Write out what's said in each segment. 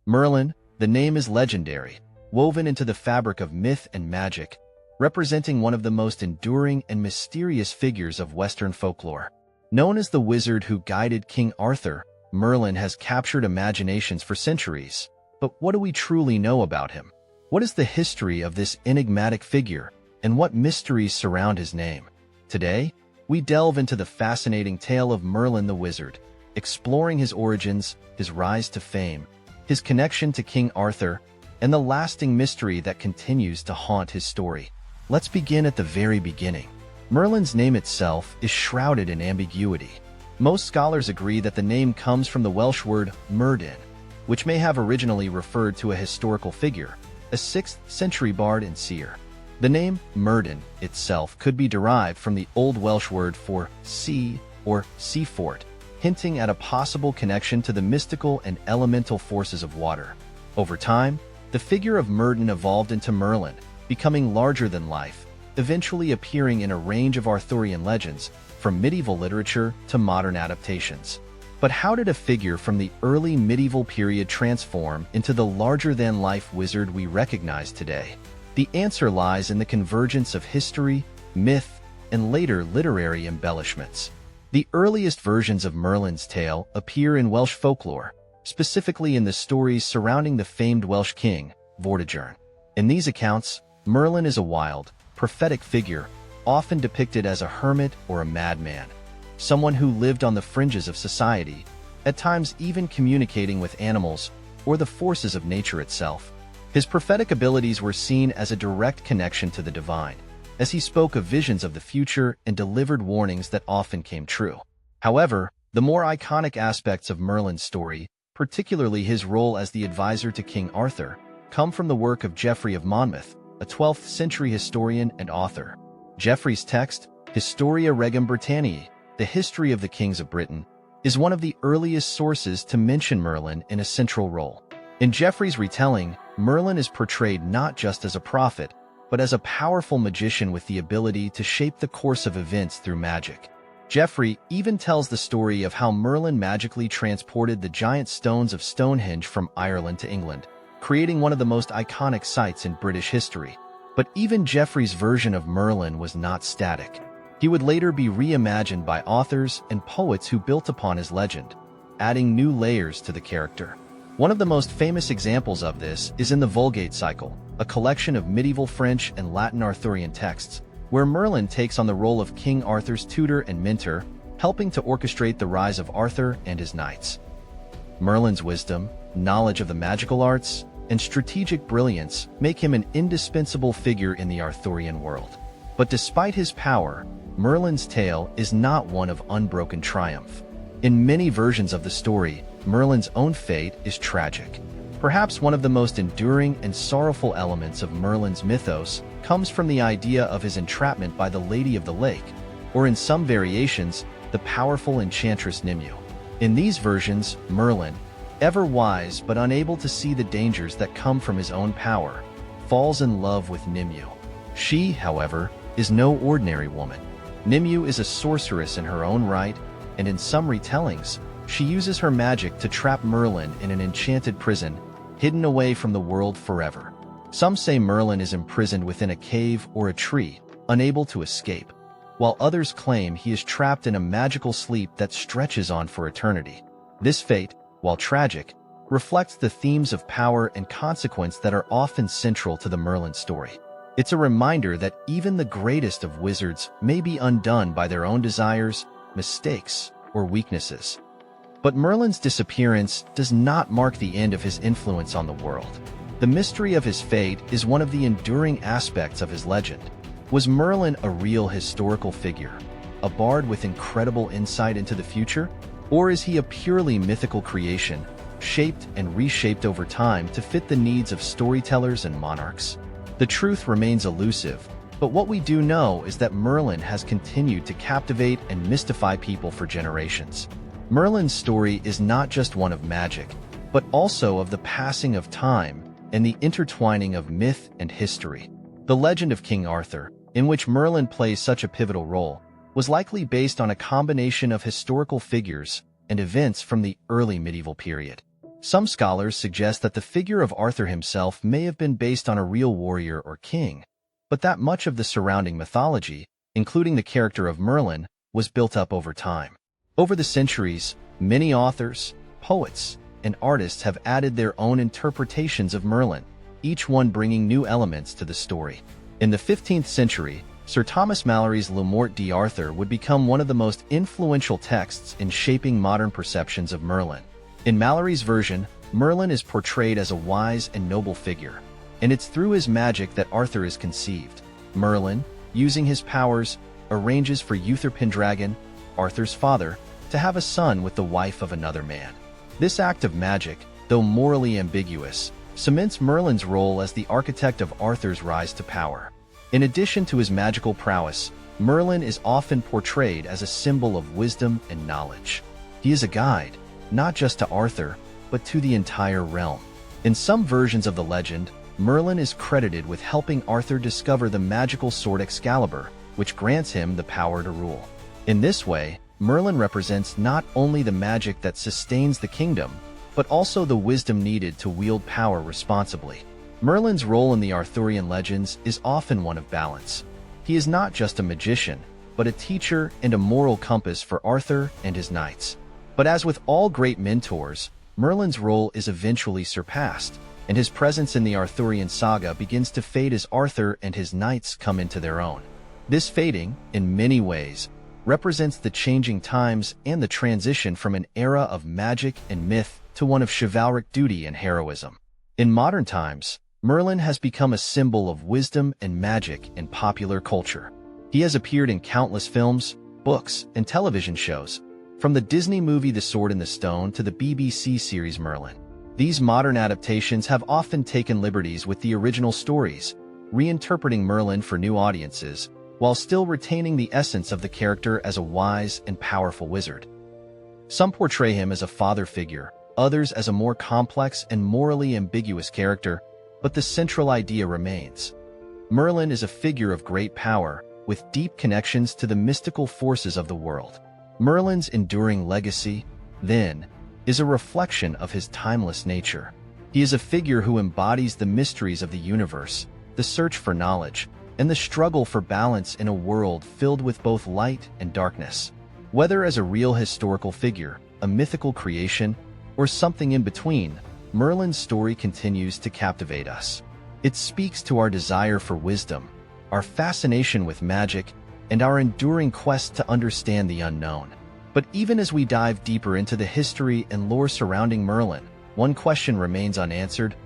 Merlin, the name is legendary, woven into the fabric of myth and magic, representing one of the most enduring and mysterious figures of Western folklore. Known as the wizard who guided King Arthur, Merlin has captured imaginations for centuries. But what do we truly know about him? What is the history of this enigmatic figure, and what mysteries surround his name? Today, we delve into the fascinating tale of Merlin the Wizard, exploring his origins, his rise to fame, his connection to King Arthur, and the lasting mystery that continues to haunt his story. Let's begin at the very beginning. Merlin's name itself is shrouded in ambiguity. Most scholars agree that the name comes from the Welsh word Myrddin, which may have originally referred to a historical figure, a 6th century bard and seer. The name Myrddin itself could be derived from the Old Welsh word for sea or sea fort, hinting at a possible connection to the mystical and elemental forces of water. Over time, the figure of Myrddin evolved into Merlin, becoming larger than life, eventually appearing in a range of Arthurian legends, from medieval literature to modern adaptations. But how did a figure from the early medieval period transform into the larger-than-life wizard we recognize today? The answer lies in the convergence of history, myth, and later literary embellishments. The earliest versions of Merlin's tale appear in Welsh folklore, specifically in the stories surrounding the famed Welsh king, Vortigern. In these accounts, Merlin is a wild, prophetic figure, often depicted as a hermit or a madman, someone who lived on the fringes of society, at times even communicating with animals or the forces of nature itself. His prophetic abilities were seen as a direct connection to the divine, as he spoke of visions of the future and delivered warnings that often came true. However, the more iconic aspects of Merlin's story, particularly his role as the advisor to King Arthur, come from the work of Geoffrey of Monmouth, a 12th century historian and author. Geoffrey's text, Historia Regum Britanniae, the History of the Kings of Britain, is one of the earliest sources to mention Merlin in a central role. In Geoffrey's retelling, Merlin is portrayed not just as a prophet, but as a powerful magician with the ability to shape the course of events through magic. Geoffrey even tells the story of how Merlin magically transported the giant stones of Stonehenge from Ireland to England, creating one of the most iconic sites in British history. But even Geoffrey's version of Merlin was not static. He would later be reimagined by authors and poets who built upon his legend, adding new layers to the character. One of the most famous examples of this is in the Vulgate Cycle, a collection of medieval French and Latin Arthurian texts, where Merlin takes on the role of King Arthur's tutor and mentor, helping to orchestrate the rise of Arthur and his knights. Merlin's wisdom, knowledge of the magical arts, and strategic brilliance make him an indispensable figure in the Arthurian world. But despite his power, Merlin's tale is not one of unbroken triumph. In many versions of the story, Merlin's own fate is tragic. Perhaps one of the most enduring and sorrowful elements of Merlin's mythos comes from the idea of his entrapment by the Lady of the Lake, or in some variations, the powerful enchantress Nimue. In these versions, Merlin, ever wise but unable to see the dangers that come from his own power, falls in love with Nimue. She, however, is no ordinary woman. Nimue is a sorceress in her own right, and in some retellings, she uses her magic to trap Merlin in an enchanted prison, hidden away from the world forever. Some say Merlin is imprisoned within a cave or a tree, unable to escape, while others claim he is trapped in a magical sleep that stretches on for eternity. This fate, while tragic, reflects the themes of power and consequence that are often central to the Merlin story. It's a reminder that even the greatest of wizards may be undone by their own desires, mistakes, or weaknesses. But Merlin's disappearance does not mark the end of his influence on the world. The mystery of his fate is one of the enduring aspects of his legend. Was Merlin a real historical figure, a bard with incredible insight into the future? Or is he a purely mythical creation, shaped and reshaped over time to fit the needs of storytellers and monarchs? The truth remains elusive, but what we do know is that Merlin has continued to captivate and mystify people for generations. Merlin's story is not just one of magic, but also of the passing of time and the intertwining of myth and history. The legend of King Arthur, in which Merlin plays such a pivotal role, was likely based on a combination of historical figures and events from the early medieval period. Some scholars suggest that the figure of Arthur himself may have been based on a real warrior or king, but that much of the surrounding mythology, including the character of Merlin, was built up over time. Over the centuries, many authors, poets, and artists have added their own interpretations of Merlin, each one bringing new elements to the story. In the 15th century, Sir Thomas Malory's Le Morte d'Arthur would become one of the most influential texts in shaping modern perceptions of Merlin. In Malory's version, Merlin is portrayed as a wise and noble figure, and it's through his magic that Arthur is conceived. Merlin, using his powers, arranges for Uther Pendragon, Arthur's father, to have a son with the wife of another man. This act of magic, though morally ambiguous, cements Merlin's role as the architect of Arthur's rise to power. In addition to his magical prowess, Merlin is often portrayed as a symbol of wisdom and knowledge. He is a guide, not just to Arthur, but to the entire realm. In some versions of the legend, Merlin is credited with helping Arthur discover the magical sword Excalibur, which grants him the power to rule. In this way, Merlin represents not only the magic that sustains the kingdom, but also the wisdom needed to wield power responsibly. Merlin's role in the Arthurian legends is often one of balance. He is not just a magician, but a teacher and a moral compass for Arthur and his knights. But as with all great mentors, Merlin's role is eventually surpassed, and his presence in the Arthurian saga begins to fade as Arthur and his knights come into their own. This fading, in many ways, represents the changing times and the transition from an era of magic and myth to one of chivalric duty and heroism. In modern times, Merlin has become a symbol of wisdom and magic in popular culture. He has appeared in countless films, books, and television shows, from the Disney movie The Sword in the Stone to the BBC series Merlin. These modern adaptations have often taken liberties with the original stories, reinterpreting Merlin for new audiences, while still retaining the essence of the character as a wise and powerful wizard. Some portray him as a father figure, others as a more complex and morally ambiguous character, but the central idea remains. Merlin is a figure of great power, with deep connections to the mystical forces of the world. Merlin's enduring legacy, then, is a reflection of his timeless nature. He is a figure who embodies the mysteries of the universe, the search for knowledge, and the struggle for balance in a world filled with both light and darkness. Whether as a real historical figure, a mythical creation, or something in between, Merlin's story continues to captivate us. It speaks to our desire for wisdom, our fascination with magic, and our enduring quest to understand the unknown. But even as we dive deeper into the history and lore surrounding Merlin, one question remains unanswered.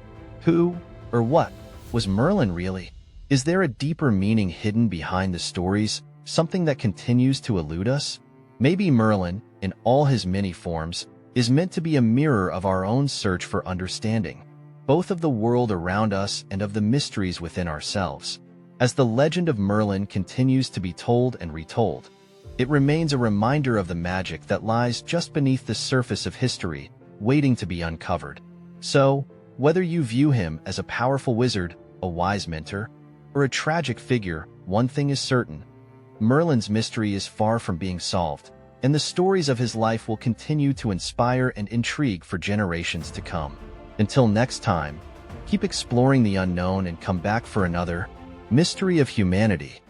Who, or what, was Merlin really? Is there a deeper meaning hidden behind the stories, something that continues to elude us? Maybe Merlin, in all his many forms, is meant to be a mirror of our own search for understanding, both of the world around us and of the mysteries within ourselves. As the legend of Merlin continues to be told and retold, it remains a reminder of the magic that lies just beneath the surface of history, waiting to be uncovered. So, whether you view him as a powerful wizard, a wise mentor, or a tragic figure, one thing is certain: Merlin's mystery is far from being solved, and the stories of his life will continue to inspire and intrigue for generations to come. Until next time, keep exploring the unknown and come back for another Mystery of Humanity.